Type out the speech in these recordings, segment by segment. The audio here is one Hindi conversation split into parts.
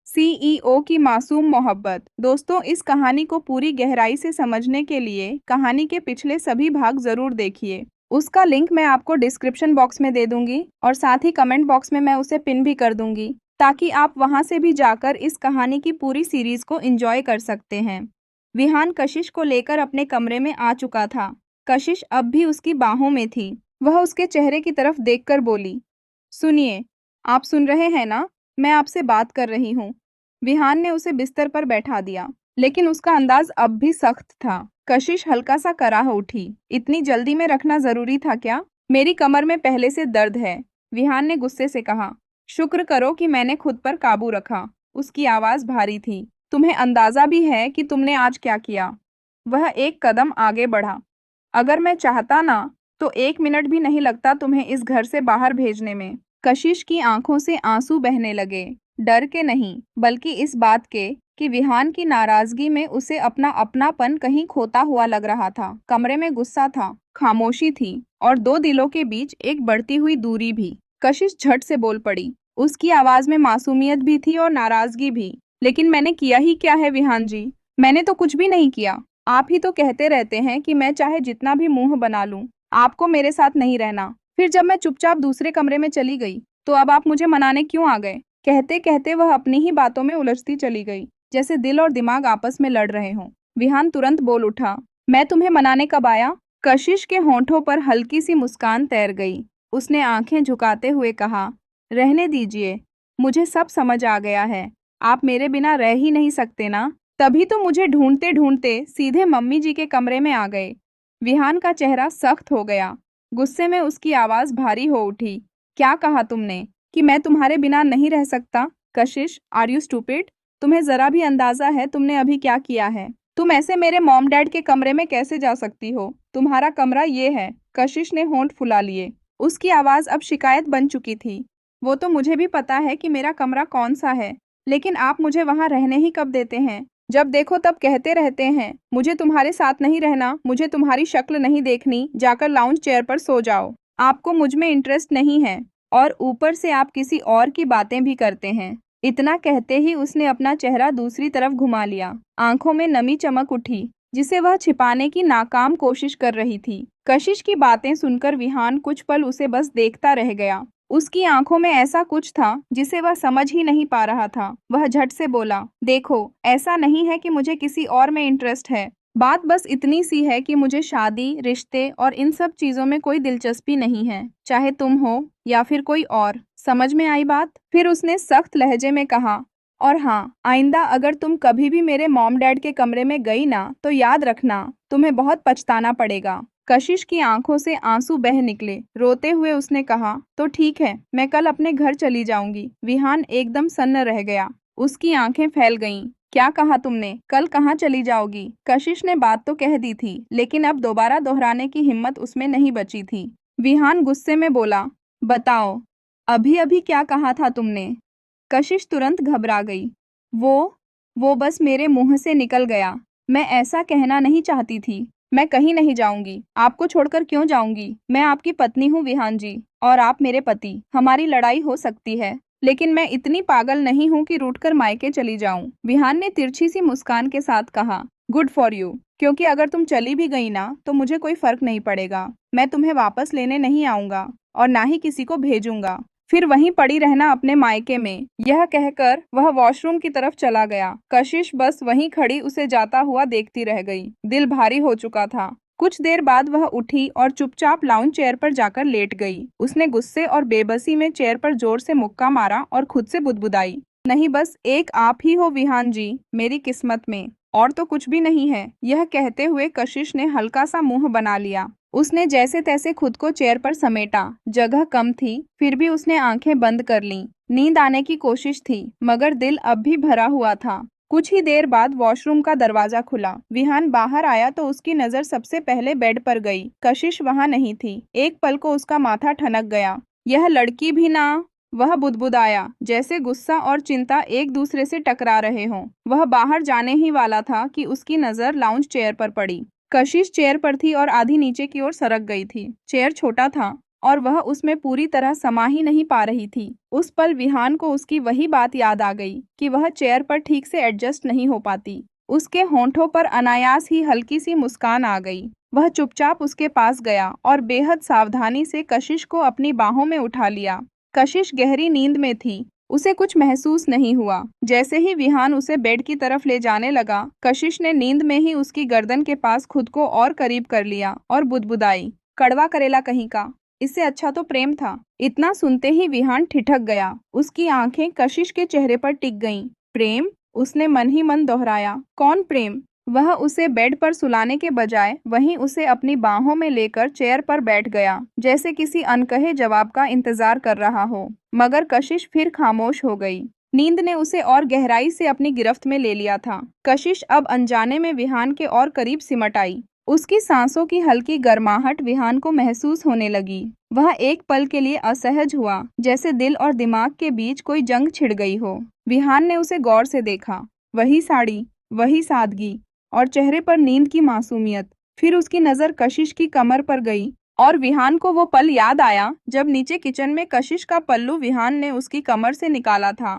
सीईओ की मासूम मोहब्बत। दोस्तों, इस कहानी को पूरी गहराई से समझने के लिए कहानी के पिछले सभी भाग जरूर देखिए। उसका लिंक मैं आपको डिस्क्रिप्शन बॉक्स में दे दूंगी और साथ ही कमेंट बॉक्स में मैं उसे पिन भी कर दूंगी, ताकि आप वहां से भी जाकर इस कहानी की पूरी सीरीज को एंजॉय कर सकते हैं। विहान कशिश को लेकर अपने कमरे में आ चुका था। कशिश अब भी उसकी बाहों में थी। वह उसके चेहरे की तरफ देखकर बोली, सुनिए, आप सुन रहे हैं ना? मैं आपसे बात कर रही हूँ। विहान ने उसे बिस्तर पर बैठा दिया, लेकिन उसका अंदाज अब भी सख्त था। कशिश हल्का सा कराह उठी। इतनी जल्दी में रखना जरूरी था क्या? मेरी कमर में पहले से दर्द है, विहान ने गुस्से से कहा। शुक्र करो कि मैंने खुद पर काबू रखा। उसकी आवाज भारी थी। तुम्हें अंदाजा भी है कि तुमने आज क्या किया? वह एक कदम आगे बढ़ा। अगर मैं चाहता ना, तो 1 मिनट भी नहीं लगता तुम्हें इस घर से बाहर भेजने में। कशिश की आंखों से आंसू बहने लगे। डर के नहीं, बल्कि इस बात के कि विहान की नाराजगी में उसे अपना अपनापन कहीं खोता हुआ लग रहा था। कमरे में गुस्सा था, खामोशी थी और दो दिलों के बीच एक बढ़ती हुई दूरी भी। कशिश झट से बोल पड़ी। उसकी आवाज में मासूमियत भी थी और नाराजगी भी। लेकिन मैंने किया ही क्या है विहान जी? मैंने तो कुछ भी नहीं किया। आप ही तो कहते रहते हैं कि मैं चाहे जितना भी मुंह बना लूं, आपको मेरे साथ नहीं रहना। फिर जब मैं चुपचाप दूसरे कमरे में चली गई, तो अब आप मुझे मनाने क्यों आ गए? कहते कहते वह अपनी ही बातों में उलझती चली गई, जैसे दिल और दिमाग आपस में लड़ रहे हों। विहान तुरंत बोल उठा, मैं तुम्हें मनाने कब आया? कशिश के होंठों पर हल्की सी मुस्कान तैर गई। उसने आंखें झुकाते हुए कहा, रहने दीजिए, मुझे सब समझ आ गया है। आप मेरे बिना रह ही नहीं सकते ना? तभी तो मुझे ढूंढते ढूंढते सीधे मम्मी जी के कमरे में आ गए। विहान का चेहरा सख्त हो गया। गुस्से में उसकी आवाज भारी हो उठी। क्या कहा तुमने? कि मैं तुम्हारे बिना नहीं रह सकता? कशिश, आर यू स्टूपिड? तुम्हें जरा भी अंदाजा है तुमने अभी क्या किया है? तुम ऐसे मेरे मॉम डैड के कमरे में कैसे जा सकती हो? तुम्हारा कमरा ये है। कशिश ने होंठ फुला लिए। उसकी आवाज अब शिकायत बन चुकी थी। वो तो मुझे भी पता है कि मेरा कमरा कौन सा है, लेकिन आप मुझे वहां रहने ही कब देते हैं? जब देखो तब कहते रहते हैं, मुझे तुम्हारे साथ नहीं रहना, मुझे तुम्हारी शक्ल नहीं देखनी, जाकर लाउंज चेयर पर सो जाओ। आपको मुझ में इंटरेस्ट नहीं है और ऊपर से आप किसी और की बातें भी करते हैं। इतना कहते ही उसने अपना चेहरा दूसरी तरफ घुमा लिया। आंखों में नमी चमक उठी, जिसे वह छिपाने की नाकाम कोशिश कर रही थी। कशिश की बातें सुनकर विहान कुछ पल उसे बस देखता रह गया। उसकी आंखों में ऐसा कुछ था जिसे वह समझ ही नहीं पा रहा था। वह झट से बोला, देखो, ऐसा नहीं है कि मुझे किसी और में इंटरेस्ट है। बात बस इतनी सी है कि मुझे शादी, रिश्ते और इन सब चीजों में कोई दिलचस्पी नहीं है, चाहे तुम हो या फिर कोई और। समझ में आई बात? फिर उसने सख्त लहजे में कहा, और हाँ, आइंदा अगर तुम कभी भी मेरे मॉम डैड के कमरे में गई ना, तो याद रखना, तुम्हें बहुत पछताना पड़ेगा। कशिश की आंखों से आंसू बह निकले। रोते हुए उसने कहा, तो ठीक है, मैं कल अपने घर चली जाऊंगी। विहान एकदम सन्न रह गया। उसकी आंखें फैल गईं। क्या कहा तुमने? कल कहाँ चली जाओगी? कशिश ने बात तो कह दी थी, लेकिन अब दोबारा दोहराने की हिम्मत उसमें नहीं बची थी। विहान गुस्से में बोला, बताओ, अभी अभी क्या कहा था तुमने? कशिश तुरंत घबरा गई। वो वो बस मेरे मुंह से निकल गया। मैं ऐसा कहना नहीं चाहती थी। मैं कहीं नहीं जाऊंगी। आपको छोड़कर क्यों जाऊंगी? मैं आपकी पत्नी हूँ विहान जी, और आप मेरे पति। हमारी लड़ाई हो सकती है, लेकिन मैं इतनी पागल नहीं हूँ कि रूठकर मायके चली जाऊं। विहान ने तिरछी सी मुस्कान के साथ कहा, गुड फॉर यू, क्योंकि अगर तुम चली भी गई ना, तो मुझे कोई फर्क नहीं पड़ेगा। मैं तुम्हें वापस लेने नहीं आऊंगा और ना ही किसी को भेजूंगा। फिर वहीं पड़ी रहना अपने मायके में। यह कहकर वह वॉशरूम की तरफ चला गया। कशिश बस वहीं खड़ी उसे जाता हुआ देखती रह गई। दिल भारी हो चुका था। कुछ देर बाद वह उठी और चुपचाप लाउंज चेयर पर जाकर लेट गई। उसने गुस्से और बेबसी में चेयर पर जोर से मुक्का मारा और खुद से बुदबुदाई, नहीं, बस एक आप ही हो विहान जी मेरी किस्मत में, और तो कुछ भी नहीं है। यह कहते हुए कशिश ने हल्का सा मुंह बना लिया। उसने जैसे तैसे खुद को चेयर पर समेटा। जगह कम थी, फिर भी उसने आंखें बंद कर लीं। नींद आने की कोशिश थी, मगर दिल अब भी भरा हुआ था। कुछ ही देर बाद वॉशरूम का दरवाजा खुला। विहान बाहर आया तो उसकी नजर सबसे पहले बेड पर गई। कशिश वहां नहीं थी। एक पल को उसका माथा ठनक गया। यह लड़की भी ना, वह बुदबुदाया, जैसे गुस्सा और चिंता एक दूसरे से टकरा रहे हों। वह बाहर जाने ही वाला था कि उसकी नजर लाउंज चेयर पर पड़ी। कशिश चेयर पर थी और आधी नीचे की ओर सरक गई थी। चेयर छोटा था, और वह उसमें पूरी तरह समा ही नहीं पा रही थी। उस पल विहान को उसकी वही बात याद आ गई कि वह चेयर पर ठीक से एडजस्ट नहीं हो पाती। उसके होंठों पर अनायास ही हल्की सी मुस्कान आ गई। वह चुपचाप उसके पास गया और बेहद सावधानी से कशिश को अपनी बाहों में उठा लिया। कशिश गहरी नींद में थी। उसे कुछ महसूस नहीं हुआ। जैसे ही विहान उसे बेड की तरफ ले जाने लगा, कशिश ने नींद में ही उसकी गर्दन के पास खुद को और करीब कर लिया और बुदबुदाई, कड़वा करेला कहीं का, इससे अच्छा तो प्रेम था। इतना सुनते ही विहान ठिठक गया। उसकी आंखें कशिश के चेहरे पर टिक गईं। प्रेम? उसने मन ही मन दोहराया। कौन प्रेम? वह उसे बेड पर सुलाने के बजाय वहीं उसे अपनी बाहों में लेकर चेयर पर बैठ गया, जैसे किसी अनकहे जवाब का इंतजार कर रहा हो। मगर कशिश फिर खामोश हो गई। नींद ने उसे और गहराई से अपनी गिरफ्त में ले लिया था। कशिश अब अनजाने में विहान के और करीब सिमट आई। उसकी सांसों की हल्की गर्माहट विहान को महसूस होने लगी। वह एक पल के लिए असहज हुआ, जैसे दिल और दिमाग के बीच कोई जंग छिड़ गई हो। विहान ने उसे गौर से देखा। वही साड़ी, वही सादगी और चेहरे पर नींद की मासूमियत। फिर उसकी नजर कशिश की कमर पर गई और विहान को वो पल याद आया जब नीचे किचन में कशिश का पल्लू विहान ने उसकी कमर से निकाला था।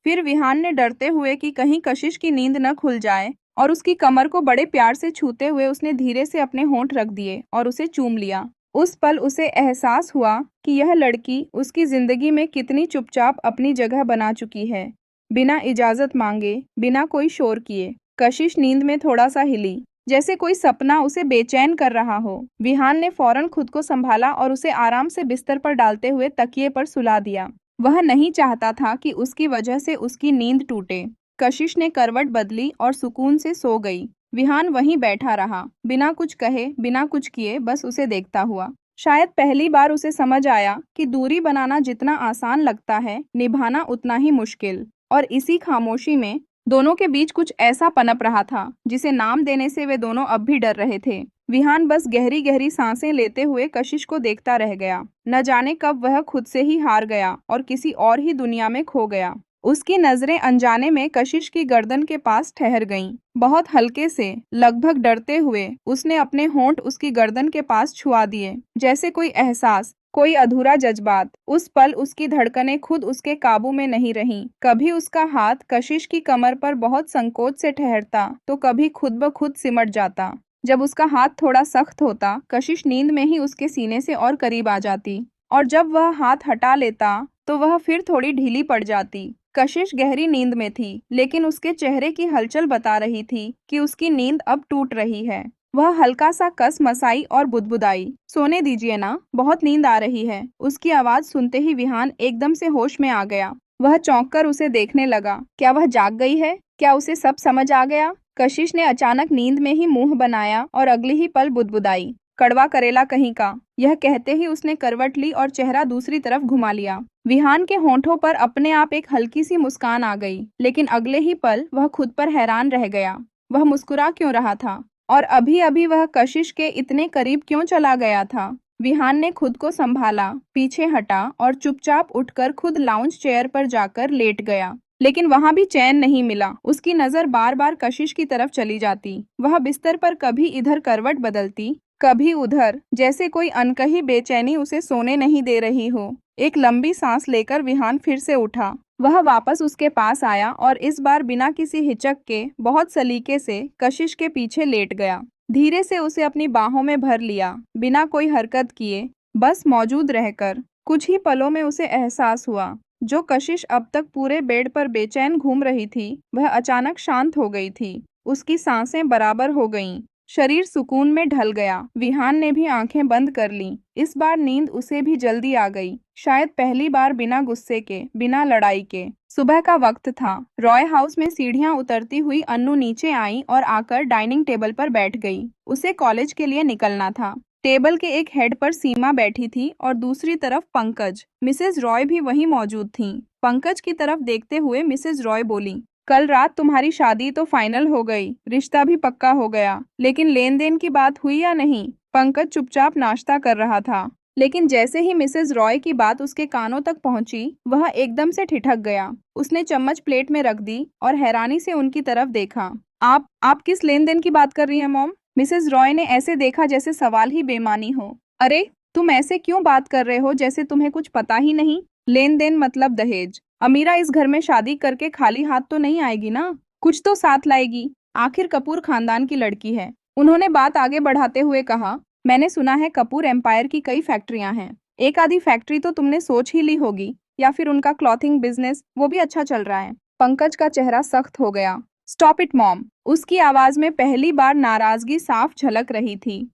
फिर विहान ने डरते हुए कि कहीं कशिश की नींद न खुल जाए और उसकी कमर को बड़े प्यार से छूते हुए उसने धीरे से अपने होंठ रख दिए और उसे चूम लिया। उस पल उसे एहसास हुआ कि यह लड़की उसकी जिंदगी में कितनी चुपचाप अपनी जगह बना चुकी है, बिना इजाजत मांगे, बिना कोई शोर किए। कशिश नींद में थोड़ा सा हिली, जैसे कोई सपना उसे बेचैन कर रहा हो। विहान ने फौरन खुद को संभाला और उसे आराम से बिस्तर पर डालते हुए तकिए पर सुला दिया। वह नहीं चाहता था कि उसकी वजह से उसकी नींद टूटे। कशिश ने करवट बदली और सुकून से सो गई। विहान वहीं बैठा रहा, बिना कुछ कहे, बिना कुछ किए, बस उसे देखता हुआ। शायद पहली बार उसे समझ आया कि दूरी बनाना जितना आसान लगता है, निभाना उतना ही मुश्किल। और इसी खामोशी में दोनों के बीच कुछ ऐसा पनप रहा था जिसे नाम देने से वे दोनों अब भी डर रहे थे। विहान बस गहरी गहरी सांसें लेते हुए कशिश को देखता रह गया। न जाने कब वह खुद से ही हार गया और किसी और ही दुनिया में खो गया। उसकी नजरें अनजाने में कशिश की गर्दन के पास ठहर गईं। बहुत हल्के से, लगभग डरते हुए, उसने अपने होंठ उसकी गर्दन के पास छुआ दिए, जैसे कोई एहसास, कोई अधूरा जज्बात। उस पल उसकी धड़कनें खुद उसके काबू में नहीं रहीं। कभी उसका हाथ कशिश की कमर पर बहुत संकोच से ठहरता, तो कभी खुद ब खुद सिमट जाता। जब उसका हाथ थोड़ा सख्त होता, कशिश नींद में ही उसके सीने से और करीब आ जाती, और जब वह हाथ हटा लेता तो वह फिर थोड़ी ढीली पड़ जाती। कशिश गहरी नींद में थी, लेकिन उसके चेहरे की हलचल बता रही थी कि उसकी नींद अब टूट रही है। वह हल्का सा कस मसाई और बुदबुदाई, सोने दीजिए ना, बहुत नींद आ रही है। उसकी आवाज सुनते ही विहान एकदम से होश में आ गया। वह चौंक कर उसे देखने लगा। क्या वह जाग गई है? क्या उसे सब समझ आ गया? कशिश ने अचानक नींद में ही मुंह बनाया और अगले ही पल बुदबुदाई, कड़वा करेला कहीं का। यह कहते ही उसने करवट ली और चेहरा दूसरी तरफ घुमा लिया। विहान के होंठों पर अपने आप एक हल्की सी मुस्कान आ गई, लेकिन अगले ही पल वह खुद पर हैरान रह गया। वह मुस्कुरा क्यों रहा था? और अभी अभी वह कशिश के इतने करीब क्यों चला गया था? विहान ने खुद को संभाला, पीछे हटा और चुपचाप उठकर खुद लाउंज चेयर पर जाकर लेट गया। लेकिन वहां भी चैन नहीं मिला। उसकी नजर बार बार कशिश की तरफ चली जाती। वह बिस्तर पर कभी इधर करवट बदलती, कभी उधर, जैसे कोई अनकही बेचैनी उसे सोने नहीं दे रही हो। एक लंबी सांस लेकर विहान फिर से उठा। वह वापस उसके पास आया और इस बार बिना किसी हिचक के बहुत सलीके से कशिश के पीछे लेट गया। धीरे से उसे अपनी बाहों में भर लिया, बिना कोई हरकत किए, बस मौजूद रहकर। कुछ ही पलों में उसे एहसास हुआ, जो कशिश अब तक पूरे बेड पर बेचैन घूम रही थी, वह अचानक शांत हो गई थी। उसकी सांसें बराबर हो गईं। शरीर सुकून में ढल गया। विहान ने भी आंखें बंद कर लीं। इस बार नींद उसे भी जल्दी आ गई, शायद पहली बार बिना गुस्से के, बिना लड़ाई के। सुबह का वक्त था। रॉय हाउस में सीढ़ियां उतरती हुई अन्नू नीचे आई और आकर डाइनिंग टेबल पर बैठ गई। उसे कॉलेज के लिए निकलना था। टेबल के एक हेड पर सीमा बैठी थी और दूसरी तरफ पंकज। मिसेज रॉय भी वहीं मौजूद थीं। पंकज की तरफ देखते हुए मिसेज रॉय बोली, कल रात तुम्हारी शादी तो फाइनल हो गई, रिश्ता भी पक्का हो गया, लेकिन लेन देन की बात हुई या नहीं? पंकज चुपचाप नाश्ता कर रहा था, लेकिन जैसे ही मिसेज रॉय की बात उसके कानों तक पहुंची, वह एकदम से ठिठक गया। उसने चम्मच प्लेट में रख दी और हैरानी से उनकी तरफ देखा। आप किस लेन देन की बात कर रही हैं मॉम? मिसेज रॉय ने ऐसे देखा जैसे सवाल ही बेमानी हो। अरे, तुम ऐसे क्यों बात कर रहे हो जैसे तुम्हें कुछ पता ही नहीं? लेन देन मतलब दहेज। अमीरा इस घर में शादी करके खाली हाथ तो नहीं आएगी ना, कुछ तो साथ लाएगी। आखिर कपूर खानदान की लड़की है। उन्होंने बात आगे बढ़ाते हुए कहा, मैंने सुना है कपूर एम्पायर की कई फैक्ट्रियां हैं। एक आधी फैक्ट्री तो तुमने सोच ही ली होगी, या फिर उनका क्लॉथिंग बिजनेस, वो भी अच्छा चल रहा है। पंकज का चेहरा सख्त हो गया। Stop it mom. उसकी आवाज में पहली बार नाराजगी साफ झलक रही थी।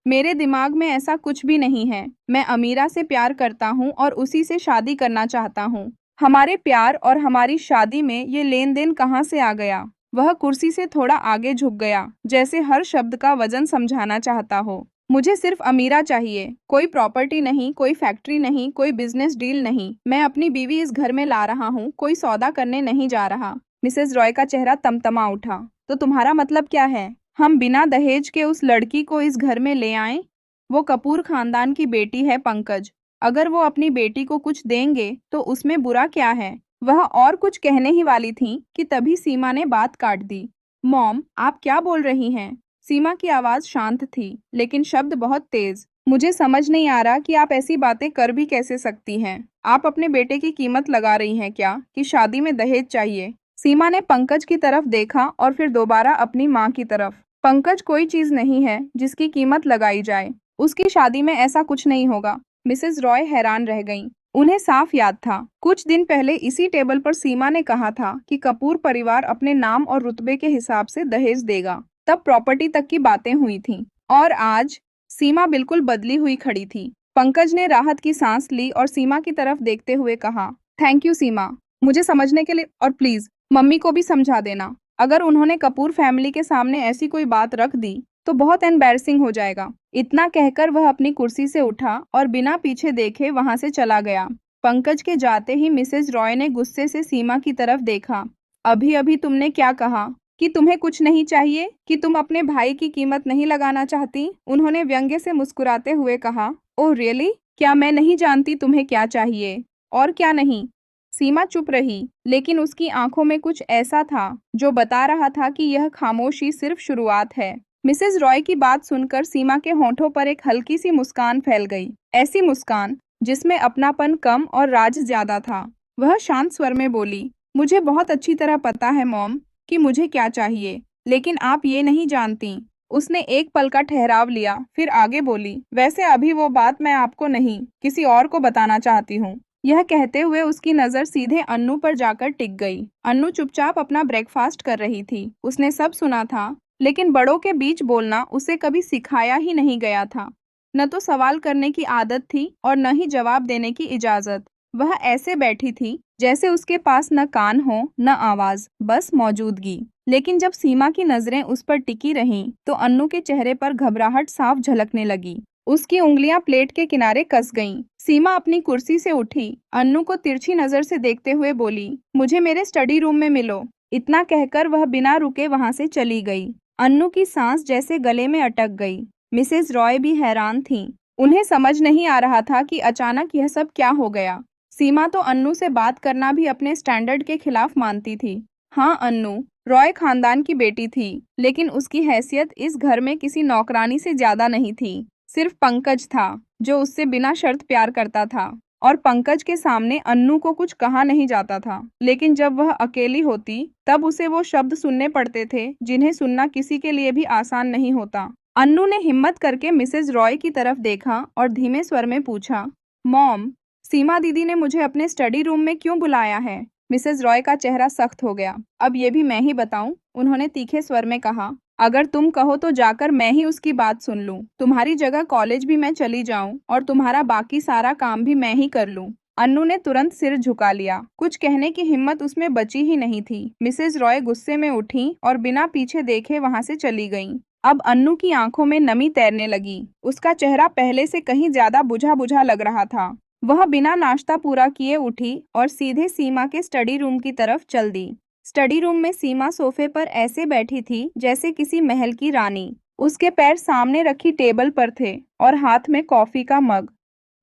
मेरे दिमाग में ऐसा कुछ भी नहीं है। मैं अमीरा से प्यार करता हूँ और उसी से शादी करना चाहता हूँ। हमारे प्यार और हमारी शादी में ये लेन देन कहाँ से आ गया? वह कुर्सी से थोड़ा आगे झुक गया, जैसे हर शब्द का वजन समझाना चाहता हो। मुझे सिर्फ अमीरा चाहिए, कोई प्रॉपर्टी नहीं, कोई फैक्ट्री नहीं, कोई बिजनेस डील नहीं। मैं अपनी बीवी इस घर में ला रहा हूँ, कोई सौदा करने नहीं जा रहा। मिसेस रॉय का चेहरा तमतमा उठा। तो तुम्हारा मतलब क्या है? हम बिना दहेज के उस लड़की को इस घर में ले आए? वो कपूर खानदान की बेटी है पंकज। अगर वो अपनी बेटी को कुछ देंगे तो उसमें बुरा क्या है? वह और कुछ कहने ही वाली थी कि तभी सीमा ने बात काट दी। मॉम, आप क्या बोल रही हैं? सीमा की आवाज शांत थी, लेकिन शब्द बहुत तेज। मुझे समझ नहीं आ रहा कि आप ऐसी बातें कर भी कैसे सकती हैं। आप अपने बेटे की कीमत लगा रही हैं क्या, कि शादी में दहेज चाहिए? सीमा ने पंकज की तरफ देखा और फिर दोबारा अपनी माँ की तरफ। पंकज कोई चीज नहीं है जिसकी कीमत लगाई जाए। उसकी शादी में ऐसा कुछ नहीं होगा। मिसेस रॉय हैरान रह गईं। उन्हें साफ याद था, कुछ दिन पहले इसी टेबल पर सीमा ने कहा था कि कपूर परिवार अपने नाम और रुतबे के हिसाब से दहेज देगा। तब प्रॉपर्टी तक की बातें हुई थीं। और आज सीमा बिल्कुल बदली हुई खड़ी थी। पंकज ने राहत की सांस ली और सीमा की तरफ देखते हुए कहा, थैंक यू सीमा, मुझे समझने के लिए, और प्लीज मम्मी को भी समझा देना। अगर उन्होंने कपूर फैमिली के सामने ऐसी कोई बात रख दी तो बहुत एम्बैरसिंग हो जाएगा। इतना कहकर वह अपनी कुर्सी से उठा और बिना पीछे देखे वहां से चला गया। पंकज के जाते ही मिसेज रॉय ने गुस्से से सीमा की तरफ देखा। अभी अभी तुमने क्या कहा? कि तुम्हें कुछ नहीं चाहिए, कि तुम अपने भाई की कीमत नहीं लगाना चाहती? उन्होंने व्यंग्य से मुस्कुराते हुए कहा, ओह रियली? क्या मैं नहीं जानती तुम्हें क्या चाहिए और क्या नहीं? सीमा चुप रही, लेकिन उसकी आंखों में कुछ ऐसा था जो बता रहा था कि यह खामोशी सिर्फ शुरुआत है। मिसेस रॉय की बात सुनकर सीमा के होठों पर एक हल्की सी मुस्कान फैल गई, ऐसी मुस्कान जिसमें अपनापन कम और राज ज्यादा था। वह शांत स्वर में बोली, मुझे बहुत अच्छी तरह पता है मॉम कि मुझे क्या चाहिए, लेकिन आप ये नहीं जानती। उसने एक पल का ठहराव लिया, फिर आगे बोली, वैसे अभी वो बात मैं आपको नहीं, किसी और को बताना चाहती हूँ। यह कहते हुए उसकी नजर सीधे अन्नू पर जाकर टिक गई। अन्नू चुपचाप अपना ब्रेकफास्ट कर रही थी। उसने सब सुना था, लेकिन बड़ों के बीच बोलना उसे कभी सिखाया ही नहीं गया था। न तो सवाल करने की आदत थी और न ही जवाब देने की इजाजत। वह ऐसे बैठी थी जैसे उसके पास न कान हो न आवाज, बस मौजूदगी। लेकिन जब सीमा की नजरें उस पर टिकी रहीं, तो अन्नू के चेहरे पर घबराहट साफ झलकने लगी। उसकी उंगलियां प्लेट के किनारे कस गईं। सीमा अपनी कुर्सी से उठी, अन्नू को तिरछी नजर से देखते हुए बोली, मुझे मेरे स्टडी रूम में मिलो। इतना कहकर वह बिना रुके वहां से चली गई। अन्नू की सांस जैसे गले में अटक गई। मिसेस रॉय भी हैरान थीं। उन्हें समझ नहीं आ रहा था कि अचानक यह सब क्या हो गया। सीमा तो अन्नू से बात करना भी अपने स्टैंडर्ड के खिलाफ मानती थी। हाँ, अन्नू रॉय खानदान की बेटी थी, लेकिन उसकी हैसियत इस घर में किसी नौकरानी से ज्यादा नहीं थी। सिर्फ पंकज था जो उससे बिना शर्त प्यार करता था, और पंकज के सामने अन्नू को कुछ कहा नहीं जाता था। लेकिन जब वह अकेली होती, तब उसे वो शब्द सुनने पड़ते थे जिन्हें सुनना किसी के लिए भी आसान नहीं होता। अन्नू ने हिम्मत करके मिसेज रॉय की तरफ देखा और धीमे स्वर में पूछा, मॉम, सीमा दीदी ने मुझे अपने स्टडी रूम में क्यों बुलाया है? मिसेज रॉय का चेहरा सख्त हो गया। अब ये भी मैं ही बताऊं? उन्होंने तीखे स्वर में कहा, अगर तुम कहो तो जाकर मैं ही उसकी बात सुन लूं। तुम्हारी जगह कॉलेज भी मैं चली जाऊं और तुम्हारा बाकी सारा काम भी मैं ही कर लूं। अन्नू ने तुरंत सिर झुका लिया। कुछ कहने की हिम्मत उसमें बची ही नहीं थी। मिसेज रॉय गुस्से में उठी और बिना पीछे देखे वहां से चली गईं। अब अन्नू की आंखों में नमी तैरने लगी। उसका चेहरा पहले से कहीं ज्यादा बुझा बुझा लग रहा था। वह बिना नाश्ता पूरा किए उठी और सीधे सीमा के स्टडी रूम की तरफ चल दी। स्टडी रूम में सीमा सोफे पर ऐसे बैठी थी जैसे किसी महल की रानी। उसके पैर सामने रखी टेबल पर थे और हाथ में कॉफी का मग।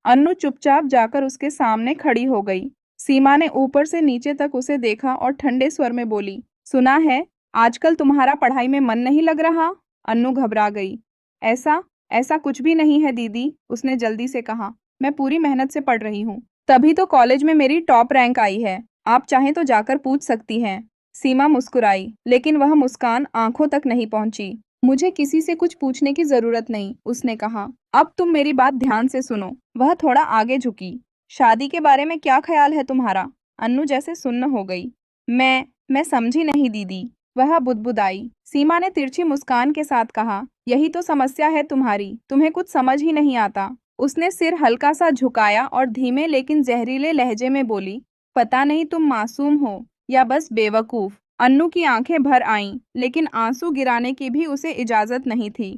अन्नू चुपचाप जाकर उसके सामने खड़ी हो गई। सीमा ने ऊपर से नीचे तक उसे देखा और ठंडे स्वर में बोली, सुना है आजकल तुम्हारा पढ़ाई में मन नहीं लग रहा? अन्नू घबरा गई। ऐसा? ऐसा कुछ भी नहीं है दीदी, उसने जल्दी से कहा। मैं पूरी मेहनत से पढ़ रही हूँ, तभी तो कॉलेज में मेरी टॉप रैंक आई है। आप चाहें तो जाकर पूछ सकती हैं। सीमा मुस्कुराई, लेकिन वह मुस्कान आंखों तक नहीं पहुंची। मुझे किसी से कुछ पूछने की जरूरत नहीं, उसने कहा। अब तुम मेरी बात ध्यान से सुनो। वह थोड़ा आगे झुकी। शादी के बारे में क्या ख्याल है तुम्हारा? अन्नू जैसे सुन्न हो गई। मैं समझी नहीं दीदी, वह बुदबुदाई। सीमा ने तिरछी मुस्कान के साथ कहा, यही तो समस्या है तुम्हारी, तुम्हें कुछ समझ ही नहीं आता। उसने सिर हल्का सा झुकाया और धीमे लेकिन जहरीले लहजे में बोली, पता नहीं तुम मासूम हो या बस बेवकूफ। अन्नू की आंखें भर आईं, लेकिन आंसू गिराने की भी उसे इजाजत नहीं थी।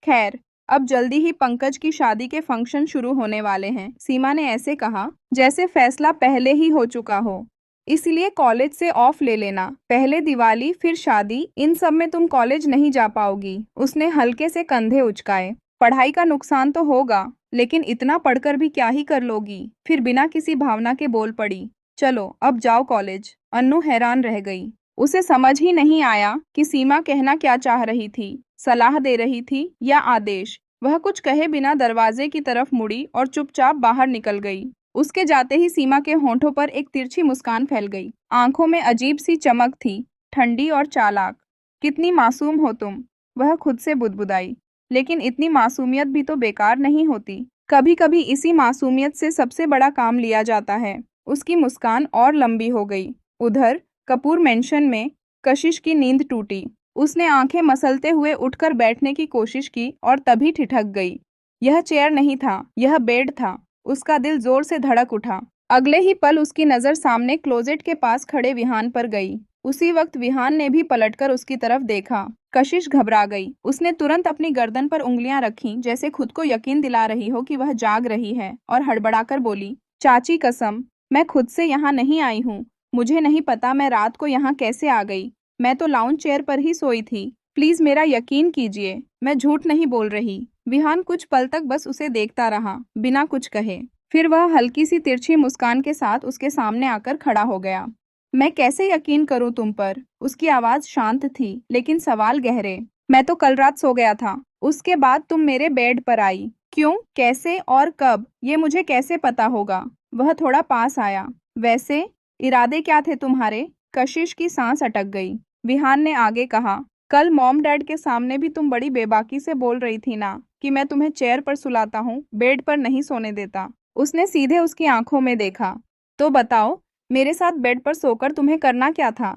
खैर, अब जल्दी ही पंकज की शादी के फंक्शन शुरू होने वाले हैं, सीमा ने ऐसे कहा जैसे फैसला पहले ही हो चुका हो। इसलिए कॉलेज से ऑफ ले लेना, पहले दिवाली फिर शादी, इन सब में तुम कॉलेज नहीं जा पाओगी। उसने हल्के से कंधे उचकाए। पढ़ाई का नुकसान तो होगा, लेकिन इतना पढ़कर भी क्या ही कर लोगी? फिर बिना किसी भावना के बोल पड़ी, चलो अब जाओ कॉलेज। अन्नू हैरान रह गई। उसे समझ ही नहीं आया कि सीमा कहना क्या चाह रही थी, सलाह दे रही थी या आदेश। वह कुछ कहे बिना दरवाजे की तरफ मुड़ी और चुपचाप बाहर निकल गई। उसके जाते ही सीमा के होंठों पर एक तिरछी मुस्कान फैल गई। आंखों में अजीब सी चमक थी, ठंडी और चालाक। कितनी मासूम हो तुम, वह खुद से बुदबुदाई। लेकिन इतनी मासूमियत भी तो बेकार नहीं होती। कभी कभी इसी मासूमियत से सबसे बड़ा काम लिया जाता है। उसकी मुस्कान और लंबी हो गई। उधर कपूर मेंशन में कशिश की नींद टूटी। उसने आंखें मसलते हुए उठकर बैठने की कोशिश की और तभी ठिठक गई। यह चेयर नहीं था, यह बेड था। उसका दिल जोर से धड़क उठा। अगले ही पल उसकी नजर सामने क्लोजेट के पास खड़े विहान पर गई। उसी वक्त विहान ने भी पलटकर उसकी तरफ देखा। कशिश घबरा गई। उसने तुरंत अपनी गर्दन पर उंगलियां रखीं, जैसे खुद को यकीन दिला रही हो कि वह जाग रही है, और हड़बड़ाकर बोली, चाची कसम, मैं खुद से यहाँ नहीं आई हूँ। मुझे नहीं पता मैं रात को यहाँ कैसे आ गई। मैं तो लाउंज चेयर पर ही सोई थी। प्लीज मेरा यकीन कीजिए, मैं झूठ नहीं बोल रही। विहान कुछ पल तक बस उसे देखता रहा, बिना कुछ कहे। फिर वह हल्की सी तिरछी मुस्कान के साथ उसके सामने आकर खड़ा हो गया। मैं कैसे यकीन करूं तुम पर? उसकी आवाज शांत थी, लेकिन सवाल गहरे। मैं तो कल रात सो गया था। उसके बाद तुम मेरे बेड पर आई। क्यों, कैसे और कब, ये मुझे कैसे पता होगा? वह थोड़ा पास आया। वैसे इरादे क्या थे तुम्हारे? कशिश की सांस अटक गई। विहान ने आगे कहा, कल मॉम डैड के सामने भी तुम बड़ी बेबाकी से बोल रही थी ना कि मैं तुम्हें चेयर पर सुलाता हूँ, बेड पर नहीं सोने देता। उसने सीधे उसकी आंखों में देखा। तो बताओ, मेरे साथ बेड पर सोकर तुम्हें करना क्या था?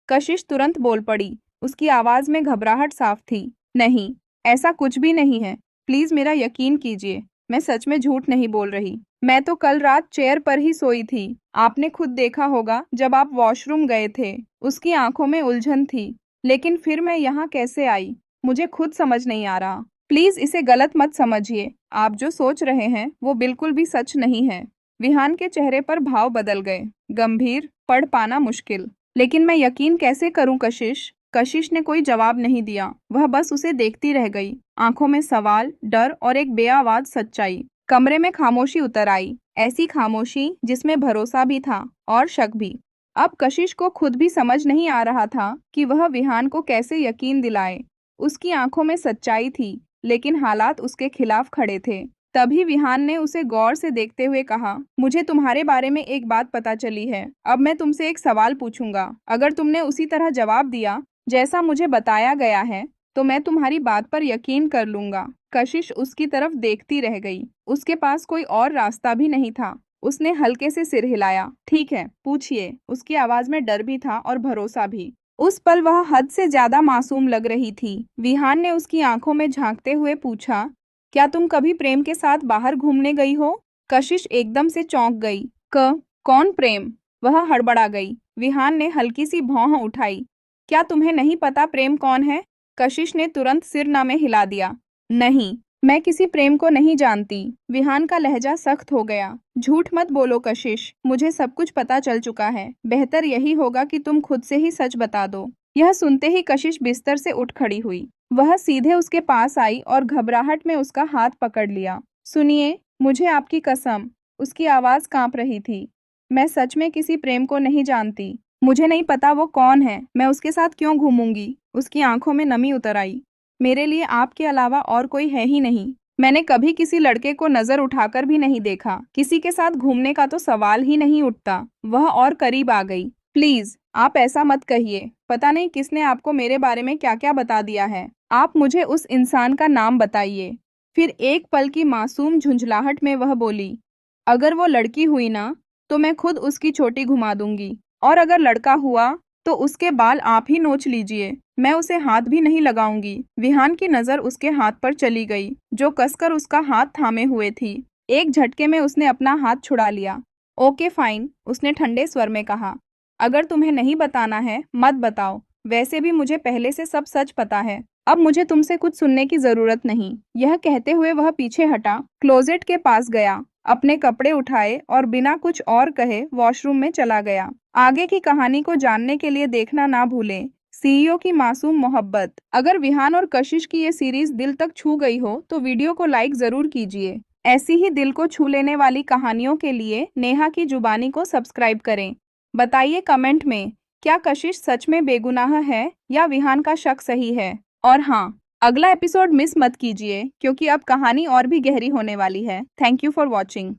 कशिश तुरंत बोल पड़ी। उसकी आवाज में घबराहट साफ थी। नहीं, ऐसा कुछ भी नहीं है। प्लीज मेरा यकीन कीजिए, मैं सच में झूठ नहीं बोल रही। मैं तो कल रात चेयर पर ही सोई थी। आपने खुद देखा होगा जब आप वॉशरूम गए थे। उसकी आंखों में उलझन थी। लेकिन फिर मैं यहाँ कैसे आई, मुझे खुद समझ नहीं आ रहा। प्लीज इसे गलत मत समझिए। आप जो सोच रहे हैं वो बिल्कुल भी सच नहीं है। विहान के चेहरे पर भाव बदल गए। गंभीर, पढ़ पाना मुश्किल। लेकिन मैं यकीन कैसे करूं कशिश? कशिश ने कोई जवाब नहीं दिया। वह बस उसे देखती रह गई, आंखों में सवाल, डर और एक बेआवाज सच्चाई। कमरे में खामोशी उतर आई, ऐसी खामोशी जिसमें भरोसा भी था और शक भी। अब कशिश को खुद भी समझ नहीं आ रहा था कि वह विहान को कैसे यकीन दिलाए। उसकी आंखों में सच्चाई थी, लेकिन हालात उसके खिलाफ खड़े थे। तभी विहान ने उसे गौर से देखते हुए कहा, मुझे तुम्हारे बारे में एक बात पता चली है। अब मैं तुमसे एक सवाल पूछूंगा। अगर तुमने उसी तरह जवाब दिया जैसा मुझे बताया गया है, तो मैं तुम्हारी बात पर यकीन कर लूंगा। कशिश उसकी तरफ देखती रह गई। उसके पास कोई और रास्ता भी नहीं था। उसने हल्के से सिर हिलाया। ठीक है, पूछिए। उसकी आवाज में डर भी था और भरोसा भी। उस पल वह हद से ज्यादा मासूम लग रही थी। विहान ने उसकी आंखों में झांकते हुए पूछा, क्या तुम कभी प्रेम के साथ बाहर घूमने गई हो? कशिश एकदम से चौंक गई। कौन प्रेम? वह हड़बड़ा गई। विहान ने हल्की सी भौं उठाई। क्या तुम्हें नहीं पता प्रेम कौन है? कशिश ने तुरंत सिर ना में हिला दिया। नहीं, मैं किसी प्रेम को नहीं जानती। विहान का लहजा सख्त हो गया। झूठ मत बोलो कशिश, मुझे सब कुछ पता चल चुका है। बेहतर यही होगा कि तुम खुद से ही सच बता दो। यह सुनते ही कशिश बिस्तर से उठ खड़ी हुई। वह सीधे उसके पास आई और घबराहट में उसका हाथ पकड़ लिया। सुनिए, मुझे आपकी कसम। उसकी आवाज कांप रही थी। मैं सच में किसी प्रेम को नहीं जानती। मुझे नहीं पता वो कौन है, मैं उसके साथ क्यों घूमूंगी। उसकी आंखों में नमी उतर आई। मेरे लिए आपके अलावा और कोई है ही नहीं। मैंने कभी किसी लड़के को नजर उठाकर भी नहीं देखा। किसी के साथ घूमने का तो सवाल ही नहीं उठता। वह और करीब आ गई। प्लीज, आप ऐसा मत कहिए। पता नहीं किसने आपको मेरे बारे में क्या क्या बता दिया है। आप मुझे उस इंसान का नाम बताइए। फिर एक पल की मासूम झुंझलाहट में वह बोली, अगर वो लड़की हुई ना, तो मैं खुद उसकी चोटी घुमा दूंगी। और अगर लड़का हुआ, तो उसके बाल आप ही नोच लीजिए। मैं उसे हाथ भी नहीं लगाऊंगी। विहान की नजर उसके हाथ पर चली गई, जो कसकर उसका हाथ थामे हुए थी। एक झटके में उसने अपना हाथ छुड़ा लिया। ओके फाइन, उसने ठंडे स्वर में कहा। अगर तुम्हें नहीं बताना है, मत बताओ। वैसे भी मुझे पहले से सब सच पता है। अब मुझे तुमसे कुछ सुनने की जरूरत नहीं। यह कहते हुए वह पीछे हटा, क्लोजेट के पास गया, अपने कपड़े उठाए और बिना कुछ और कहे वॉशरूम में चला गया। आगे की कहानी को जानने के लिए देखना ना भूलें सीईओ की मासूम मोहब्बत। अगर विहान और कशिश की ये सीरीज दिल तक छू गई हो तो वीडियो को लाइक जरूर कीजिए। ऐसी ही दिल को छू लेने वाली कहानियों के लिए नेहा की जुबानी को सब्सक्राइब करें। बताइए कमेंट में, क्या कशिश सच में बेगुनाह है या विहान का शक सही है? और हाँ, अगला एपिसोड मिस मत कीजिए क्योंकि अब कहानी और भी गहरी होने वाली है। Thank you for watching.